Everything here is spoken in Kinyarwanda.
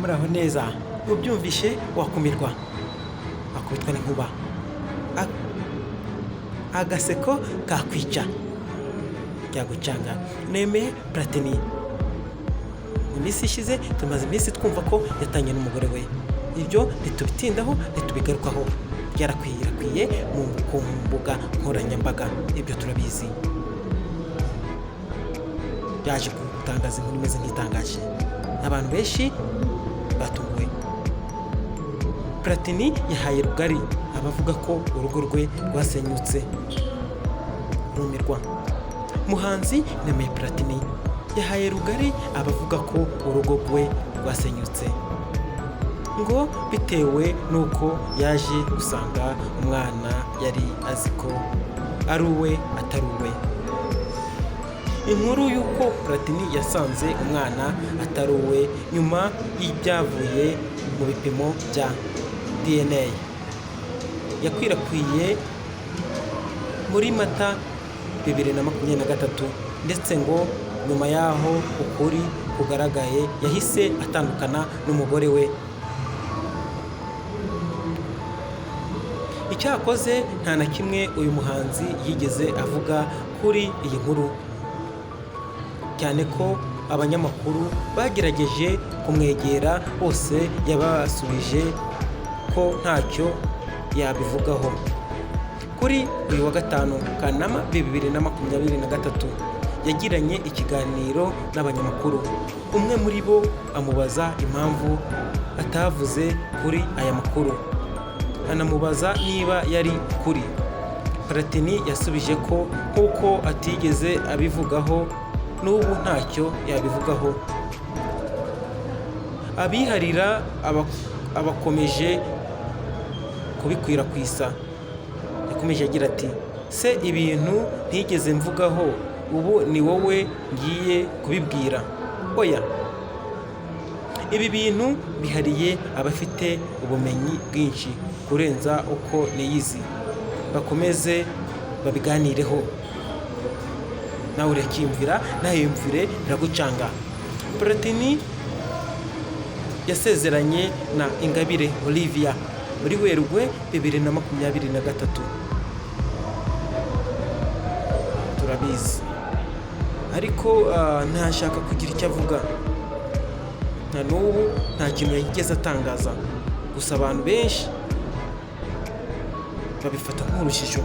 muraho neza. Ubyumvishe wakumirwa, wakubitwa n'inkuba, agaseko kakwica, byagucanga. Nemeye Platini. Mu minsi ishize tumaze iminsi twumva ko yatanye n'umugore we. Ibyo ntitubitindaho, ntitubigarukaho. Byarakwiye ku mbuga nkoranyambaga, ibyo turabizi. Byaje gutangaza inkuru imeze nk'itangaje, abantu benshi batunguwe. Platini yahaye rugari abavuga ko urugo rwe rwasenyutse, rumirwa. Muhanzi Nemeye Platini yahaye rugari abavuga ko urugo rwe rwasenyutse, ngo bitewe n'uko yaje gusanga umwana yari azi ko ari uwe atari uwe. Inkuru y'uko Platini yasanze umwana atari uwe nyuma y'ibyavuye mu bipimo bya DNA yakwirakwiye muri Mata 2023, ndetse ngo nyuma yaho ukuri kugaragaye yahise atandukana n'umugore we. Icyakoze nta na kimwe uyu muhanzi yigeze avuga kuri iyi nkuru, cyane ko abanyamakuru bagerageje kumwegera bose yabasubije ko ntacyo yabivugaho. Kuri uyu wa gatanu Kanama 2023 yagiranye ikiganiro n'abanyamakuru. Umwe muri bo amubaza impamvu atavuze kuri aya makuru, anamubaza niba yari kuri. Platini yasubije ko kuko atigeze abivugaho n'ubu ntacyo yabivugaho. Abiharira abakomeje kubikwirakwiza. Yakomeje agira ati, se ibintu ntigeze mvugaho ubu ni wowe ngiye kubibwira? Oya, ibi bintu bihariye abafite ubumenyi bwinshi kurenza uko niyizi, bakomeze babiganireho. Nawe urakiyumvira, nawe yumvire, biragucanga. Platini yasezeranye na Ingabire Olivia muri Werurwe 2023. Turabizi, ariko ntashaka kugira icyo avuga. Na n'ubu nta kintu yigeze atangaza, gusa abantu benshi babifata nk'urujijo.